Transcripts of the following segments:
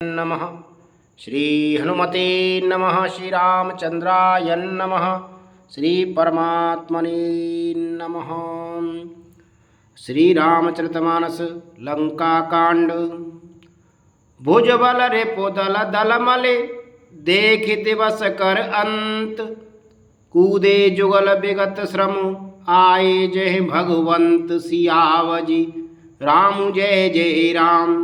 नमः। श्री हनुमते नमः। श्री रामचंद्राय नमः। श्री परमात्मने नमः। श्री रामचरितमानस लंका कांड। भुजबल रिपुदल दल मले देखि दिवस कर अंत। कूदे जुगल विगत श्रम आए जय भगवंत। सियावजी राम जय जय राम।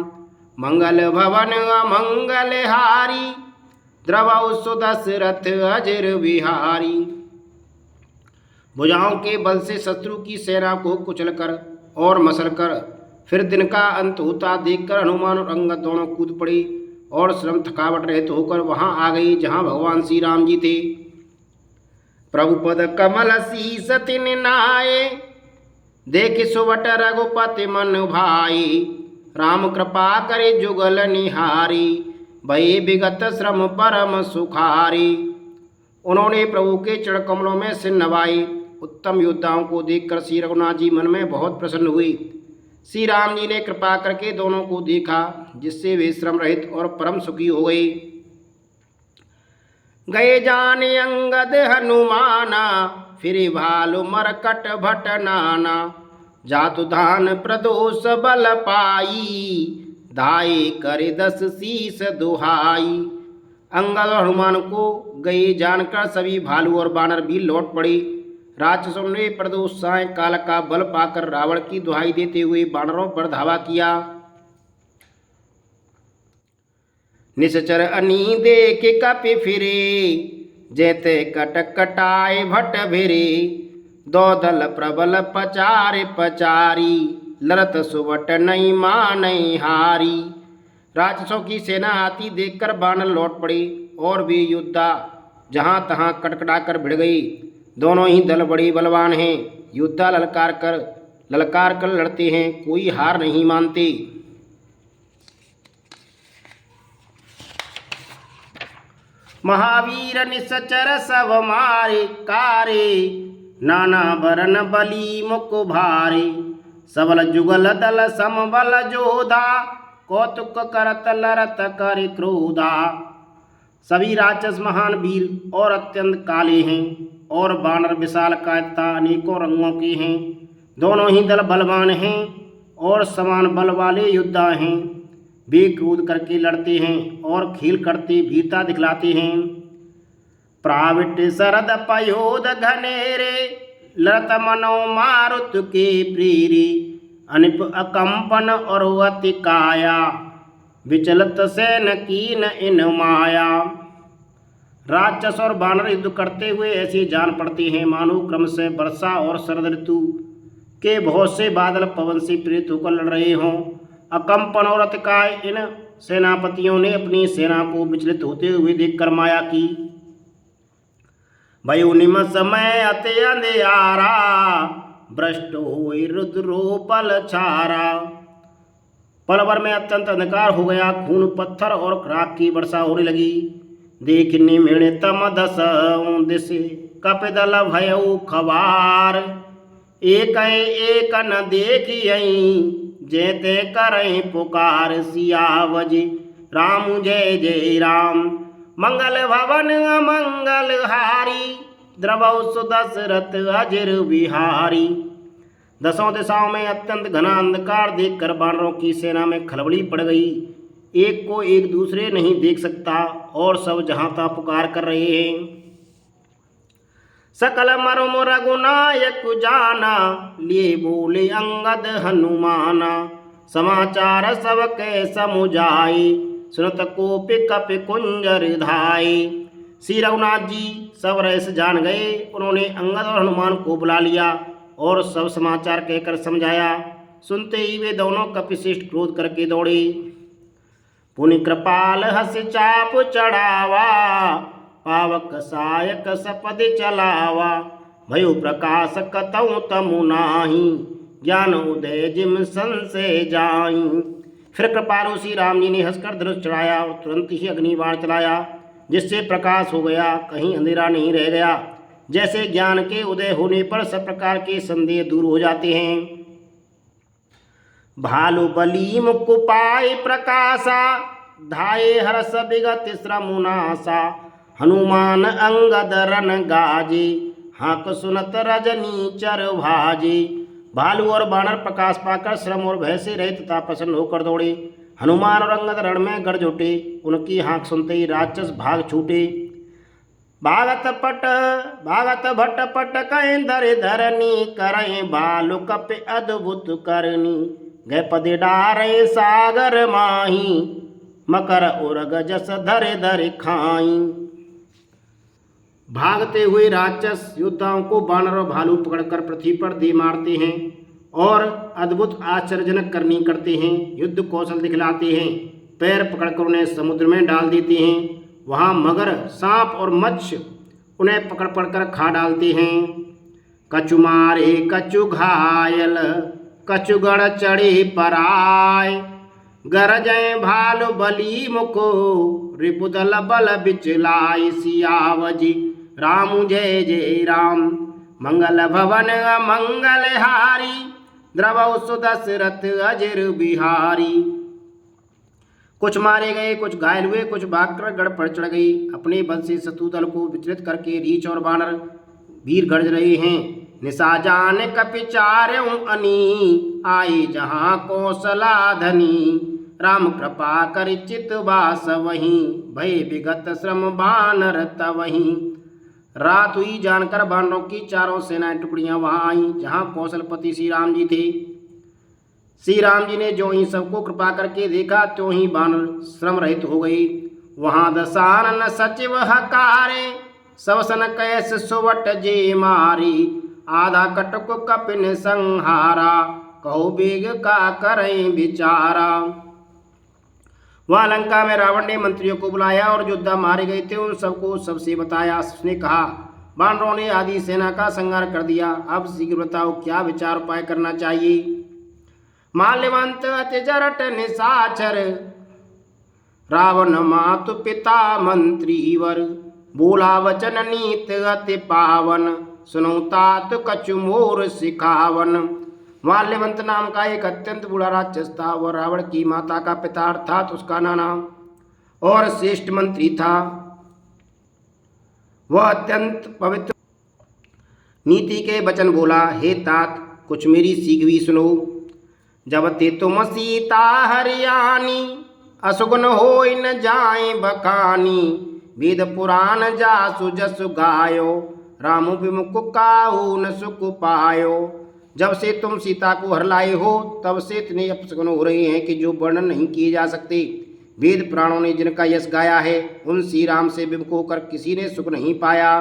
मंगल भवन अमंगल हारी। द्रवौ सुदशरथ अजर बिहारी। भुजाओं के बल से शत्रु की सेना को कुचल कर और मसल कर फिर दिन का अंत होता देखकर हनुमान और अंगद दोनों कूद पड़े और श्रम थकावट रहित होकर वहां आ गई जहां भगवान श्री राम जी थे। प्रभुपद कमल शीस तिन नाये। देख सुवट रघुपति मन भाई। राम कृपा करे जुगल निहारी। भय विगत श्रम परम सुखारी। उन्होंने प्रभु के चरण कमलों में सिर नवाए। उत्तम योद्धाओं को देखकर श्री रघुनाथ जी मन में बहुत प्रसन्न हुए। श्री राम जी ने कृपा करके दोनों को देखा जिससे वे श्रम रहित और परम सुखी हो गए। गए जान अंगद हनुमाना। फिर भालु मरकट भट नाना। जातु धान प्रदोष बल पाई। धाये करे 10 शीस दुहाई। अंगद और हनुमान को गए जानकर सभी भालू और बानर भी लौट पड़े। राक्षसों ने प्रदोष साय काल का बल पाकर रावण की दुहाई देते हुए बानरों पर धावा किया। निश्चर अनी देख कपि फिरे। जैते कटक कटाए भट भिरे। दो दल प्रबल पचारे पचारी। लरत सुवट नहीं मानई हारी। राक्षसों की सेना आती देखकर बानर लौट पड़े और वे योद्धा जहां तहां कटकटाकर भिड़ गई। दोनों ही दल बड़े बलवान हैं। योद्धा ललकार कर लड़ते हैं, कोई हार नहीं मानते। महावीर निश्चर सब मारे कारे। नाना बरन बली मुख भारे। सबल जुगल दल समबल जोधा। कौतुक करत लरत कर क्रोधा। सभी राक्षस महान वीर और अत्यंत काले हैं और बानर विशाल कायता अनेकों रंगों के हैं। दोनों ही दल बलवान हैं और समान बल वाले योद्धा हैं। वे क्रोध करके लड़ते हैं और खेल करते वीरता दिखलाते हैं। प्राविट शरद पयोध घनेरे। लड़त मनो मारुत के प्रेरे। अनिप अकंपन और अति काया। विचलत सेन कीन इन माया। राक्षस और बानर युद्ध करते हुए ऐसे जान पड़ते हैं मानो क्रम से वर्षा और शरद ऋतु के बहुत से बादल पवन से प्रेरित होकर लड़ रहे हों। अकंपन और अतिकाय इन सेनापतियों ने अपनी सेना को विचलित होते हुए देखकर माया की। भयो निम समय अति अंधियारा। भ्रष्ट हुए रुद्रोपल छारा। पल भर में अत्यंत अंधकार हो गया। खून पत्थर और राख की वर्षा होने लगी। देखने मेणे तम दस दिश। कपिदल भयउ खबार। एक न देखियई। जेते करई पुकार। सियावजी राम जय जय राम। मंगल भवन अमंगल हारी। द्रवौ सुदशरथ अजर बिहारी। दसों दिशाओं में अत्यंत घना अंधकार देखकर बानरों की सेना में खलबली पड़ गई। एक को एक दूसरे नहीं देख सकता और सब जहां तहां पुकार कर रहे हैं। सकल मरुम रघुनायक जाना। लिए बोले अंगद हनुमाना। समाचार सबके समुझाए। सुनत कोपि कपि कुंजर धाये। श्री रघुनाथ जी सब रहस्य जान गए। उन्होंने अंगद और हनुमान को बुला लिया और सब समाचार कहकर समझाया। सुनते ही वे दोनों कपिश्रेष्ठ क्रोध करके दौड़े। पुनि कृपाल हस चाप चढ़ावा। पावक सायक सपदि चलावा। भयो प्रकाश कतौ तमु नाही। ज्ञान उदय जिम संशय जाई। फिर कृपालु श्री राम जी ने हंसकर धनुष चढ़ाया और तुरंत ही अग्निबाण चलाया जिससे प्रकाश हो गया, कहीं अंधेरा नहीं रह गया। जैसे ज्ञान के उदय होने पर सब प्रकार के संदेह दूर हो जाते हैं। भालु बली मुकुपाय प्रकाशा धाये हर्ष विगत श्रमुनासा हनुमान अंगद रन गाजे हाँक सुनत रजनी चर भाजे। भालू और बानर प्रकाश पाकर श्रम और भय से रहित तथा प्रसन्न होकर दौड़े। हनुमान और अंगद रण में गड़ जुटे। उनकी हाँक सुनते ही राक्षस भाग छूटे। भागत भट्ट पट कहें धरे धरनी करें बालु कप अद्भुत करनी गए पदे डारे सागर माही मकर उर्ग जस धरे धरे खाई। भागते हुए राक्षस योद्धाओं को बानर और भालू पकड़कर पृथ्वी पर दे मारते हैं और अद्भुत आश्चर्यजनक करनी करते हैं, युद्ध कौशल दिखलाते हैं। पैर पकड़कर उन्हें समुद्र में डाल देते हैं। वहाँ मगर, सांप और मत्स्य उन्हें पकड़ पकड़ खा डालते हैं। कछु मारे कछु घायल कछु गढ़ चढ़े पराय गरजय भालु बली मुको रिपुदल बल बिचलाई। सियावजी राम जय जय राम मंगल भवन मंगल हारी द्रवौ सुदशरथ अजिर बिहारी। कुछ मारे गए, कुछ घायल हुए, कुछ भागकर गढ़ पर चढ़ गई। अपने बल से शत्रु दल को विचलित करके रीछ और बानर वीर गरज रहे हैं। निशा जान कपिचार्यों अनी आई जहाँ कौशला धनी राम कृपा कर चित वास वहीं भय विगत श्रम बानर तवहीं। रात हुई जानकर बानरों की चारों सेनाएं टुकड़ियां वहां आईं जहां कौशलपति श्री राम जी थे। श्री राम जी ने जो ही सबको कृपा करके देखा त्यों ही बानर श्रम रहित हो गई। वहां दशानन सचिव हकारे सवसन कैस सुवट जे मारी आधा कटक कपिन संहारा कहो बेग का करें विचारा। वहाँ लंका में रावण ने मंत्रियों को बुलाया और योद्धा मारे गए थे उन सबको सबसे बताया। उसने कहा, बानरों ने आधी सेना का संहार कर दिया। अब शीघ्र बताओ क्या विचार उपाय करना चाहिए। माल्यवंत अति जरट निशाचर रावण मातु पिता मंत्री वर बोला वचन नीत अति पावन सुनो तात कछु मोर सिखावन। माल्यवंत नाम का एक अत्यंत बूढ़ा राक्षस था। वह रावण की माता का पिता अर्थात उसका नाना और श्रेष्ठ मंत्री था। वह अत्यंत पवित्र नीति के वचन बोला, हे तात कुछ मेरी सीख भी सुनो। जब ते तुम सीता हरियाणी असुगुन होई न जाए बखानी वेद पुराण जासु जसु गायो राम विमुख काहू न सुख पायो। जब से तुम सीता को हर लाए हो तब से इतने अपशकुन हो रहे हैं कि जो वर्णन नहीं किए जा सकते। वेद पुराणों ने जिनका यश गाया है उन श्री राम से विमुख होकर किसी ने सुख नहीं पाया।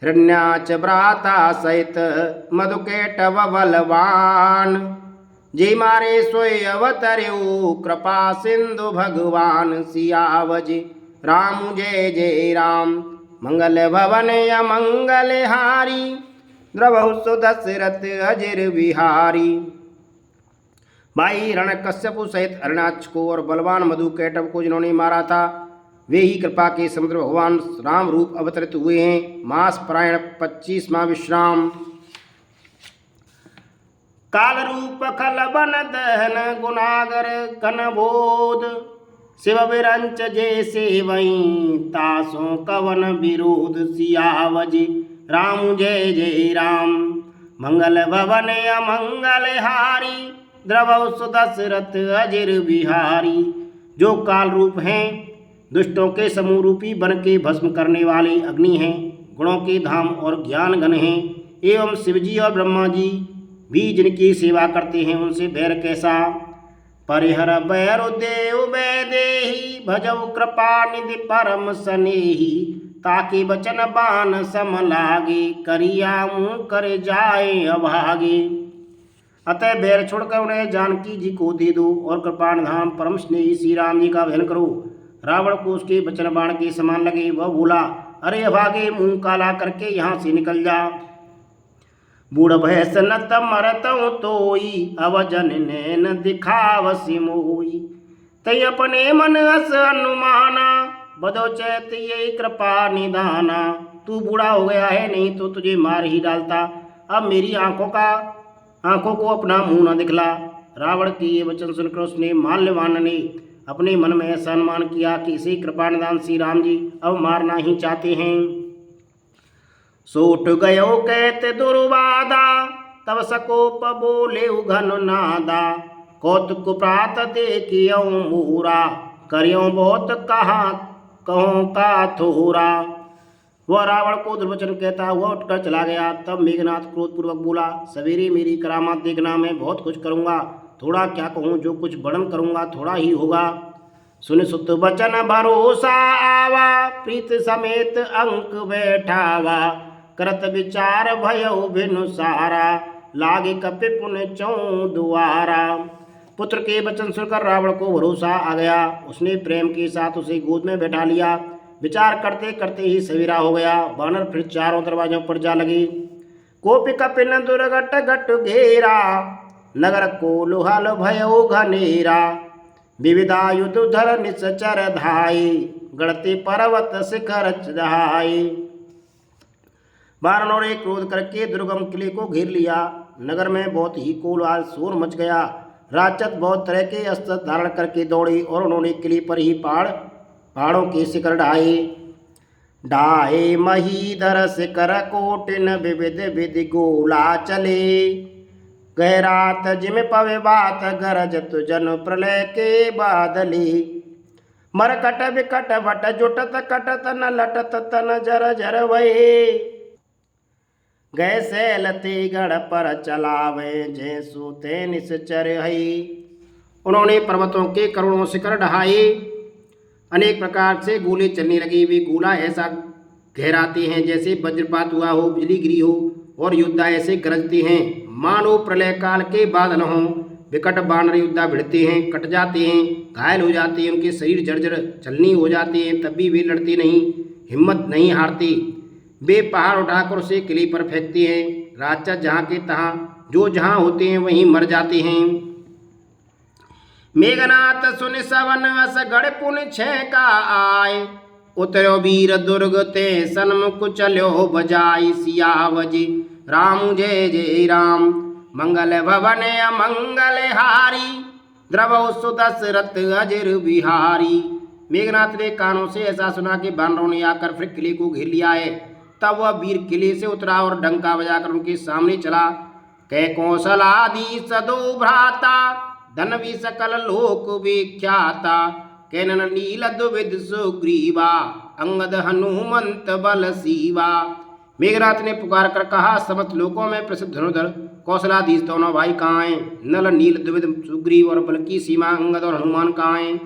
हिरण्याच भ्राता सहित मधुकेटव बलवान जे मारे सोय अवतर्यो कृपा सिंधु भगवान। सियावज राम जय जय राम मंगल भवन अमंगल हारी द्रवहु सुदशरथ अजिर बिहारी। भाई हिरण्यकश्यपु सहित हिरण्याक्ष को और बलवान मधुकैटभ को जिन्होंने मारा था वे ही कृपा के समुद्र भगवान राम रूप अवतरित हुए हैं। मास परायण 25वां विश्राम। काल रूप खल बन दहन गुनागर कन बोध शिव विरंच जैसे वहीं तासों कवन विरोध। सियावज राम जय जय राम मंगल भवन अमंगल हारी द्रवौ सुदशरथ अजिर बिहारी। जो काल रूप हैं दुष्टों के समूह रूपी बन के भस्म करने वाले अग्नि हैं, गुणों के धाम और ज्ञान घन हैं एवं शिवजी और ब्रह्मा जी भी जिनकी सेवा करते हैं उनसे बैर कैसा। परिहर बैरु देव वैदेही भजऊ कृपा निधि परम सनेही ताकि बचन बान सम लागे करिया मुँह कर जाए अभागे। अतः बैर छोड़कर उन्हें जानकी जी को दे दो और कृपाण धाम परम स्नेही श्री राम जी का भजन करो। रावण को उसके बचन बाण के समान लगे। वह बोला, अरे अभागे मुँह काला करके यहाँ से निकल जा। बूढ़ भैंस नत मरतौ तोई अवजन नैन दिखावसी मोई तई अपने मन अस अनुमाना बदो चैत ये कृपा निदाना। तू बूढ़ा हो गया है नहीं तो तुझे मार ही डालता। अब मेरी आंखों को अपना मुंह न दिखला। रावण के ये वचन सुनकर उसने माल्यवान ने अपने मन में ऐसा अनुमान किया कि इसी कृपा निदान श्री राम जी अब मारना ही चाहते हैं। सूट गयो कहते दुर्वादा, तब सकोप बोले घन नादा। कौतुक प्रात देखियो मूरा, करियो बहुत कहा कहूँ का थोरा। वह रावण को दुर्वचन कहता हुआ उठकर चला गया। तब मेघनाथ क्रोधपूर्वक बोला, सवेरे मेरी करामात देखना, मैं बहुत कुछ करूँगा। थोड़ा क्या कहूँ, जो कुछ वर्णन करूँगा थोड़ा ही होगा। सुन सुत वचन भरोसा आवा, प्रीत समेत अंक बैठावा। करत विचार भयो भिनु सारा, लागे कपि पुण्य चौं दुआरा। पुत्र के वचन सुनकर रावण को भरोसा आ गया। उसने प्रेम के साथ उसे गोद में बैठा लिया। विचार करते करते ही सवेरा हो गया। वानर फिर चारों दरवाजों पर जा लगे। कोपि कपिन दुर्गट गट घेरा, नगर कोलाहल भयो घनेरा। विविधायुध धर निश्चर धाई, गढ़ते पर्वत शिखर चढ़ाई। वानरों ने क्रोध करके दुर्गम किले को घेर लिया। नगर में बहुत ही कोलाहल शोर मच गया। राक्षस बहुत तरह के अस्त्र धारण करके दौड़े और उन्होंने किले पर ही पहाड़ों के शिखर ढाए। ढाए महीधर शिखर कोटिन, विविध विधि गोला चले। गहरात जिम पवे बात, गरजत जन प्रलय के बादले। मरकट विकट भट जुटत कटत, न लटत तन जर जर वहे। गए सैलते गढ़ पर चलावे, जय सूते निश्चर हई। उन्होंने पर्वतों के करोड़ों शिखर ढहाए। अनेक प्रकार से गोले चलने लगे। वे गोला ऐसा गहराते हैं जैसे वज्रपात हुआ हो, बिजली गिरी हो, और योद्धा ऐसे गरजते हैं मानो प्रलय काल के बादल हों। विकट बानर योद्धा भिड़ते हैं, कट जाते हैं, घायल हो जाते हैं, उनके शरीर जर्जर चलनी हो जाते हैं, तब भी वे लड़ते नहीं, हिम्मत नहीं हारते। वे पहाड़ उठाकर उसे किले पर फेंकते हैं। राक्षस जहाँ के तहाँ जो जहाँ होते हैं वहीं मर जाते हैं। मेघनाथ सुन सवन अस गढ़ पुन छह का आए। उतरो वीर दुर्ग ते सन्मुख चलो बजाई। सियावजी राम जय जय राम, मंगल भवन अमंगल हारी। द्रवौ सुदशरथ अजर बिहारी। मेघनाथ ने कानों से ऐसा सुना कि वानरों ने आकर फिर किले को घेर लिया है। तब वह वीर किले से उतरा और डंका बजाकर उनके सामने चला। कै कौशलादि सदो भ्राता, धनवी सकल लोक विख्याता। कैनन नील द्विविध सुग्रीवा, अंगद हनुमंत बल सीवा। मेघनाथ ने पुकार कर कहा, समस्त लोकों में प्रसिद्ध धनुधर कौशलाधीश दोनों भाई कहाँ हैं? नल नील द्विविध सुग्रीव और बल की सीमा अंगद और हनुमान कहाँ हैं?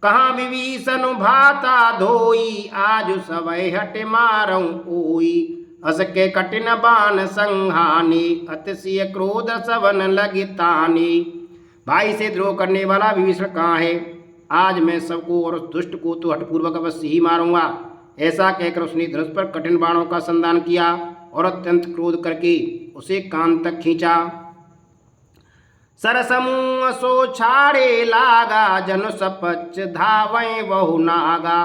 कहाँ विभीषण भाता धोई, आज सवै हट मारऊं ओई। असके कठिन बाण संहानी, अतिशय क्रोध सवन लगितानी। भाई से द्रोह करने वाला विभीषण कहाँ है? आज मैं सबको और उस दुष्ट को तो हठपूर्वक अवश्य ही मारूंगा। ऐसा कहकर उसने धनुष पर कठिन बाणों का संधान किया और अत्यंत क्रोध करके उसे कान तक खींचा। सरसमूह सो छाड़े लागा, जनु सपच धावै बहु नागा।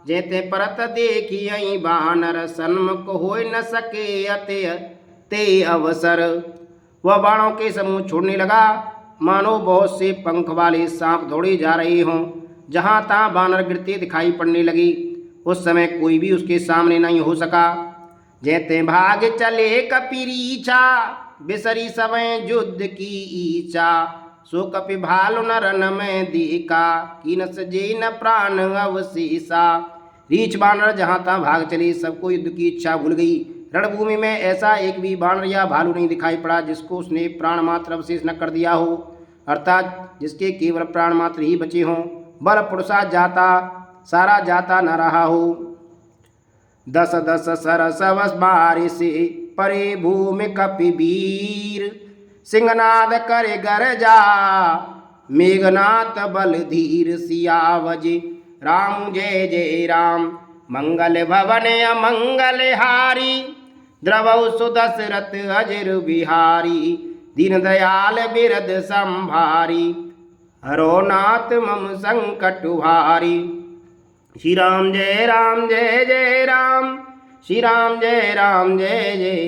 जेते परत देखियई बानर, सन्मुख होय न सके अते ते अवसर। वह बाणों के समूह छोड़ने लगा मानो बहुत से पंख वाले सांप दौड़े जा रहे हों। जहाँ तहाँ बानर गिरते दिखाई पड़ने लगी। उस समय कोई भी उसके सामने नहीं हो सका। जेते भाग चले कपिरीचा, बिसरी सवै युद्ध की ईचा। सो कपि भालु न रन में देखा, कीन सजे न प्राण अवशेषा। रीछ बानर जहाँ तहाँ भाग चले, सबको युद्ध की इच्छा भूल गई। रणभूमि में ऐसा एक भी बानर या भालू नहीं दिखाई पड़ा जिसको उसने प्राण मात्र अवशेष न कर दिया हो, अर्थात जिसके केवल प्राण मात्र ही बचे हों। बल पुरुषा जाता सारा जाता न रहा हो। दस दस सरसवस बारिशे, परे भूमि कपि वीर। सिंहनाद करे गरजा, मेघनाथ बल धीर। सियावजी राम जय जय राम, मंगल भवन अमंगल हारी। द्रवौ सुदशरथ अजर बिहारी, दीन दयाल बिरद संभारी। हरो नाथ मम संकट भारी। श्री राम जय जय राम, श्री राम जय जय राम, जय जय।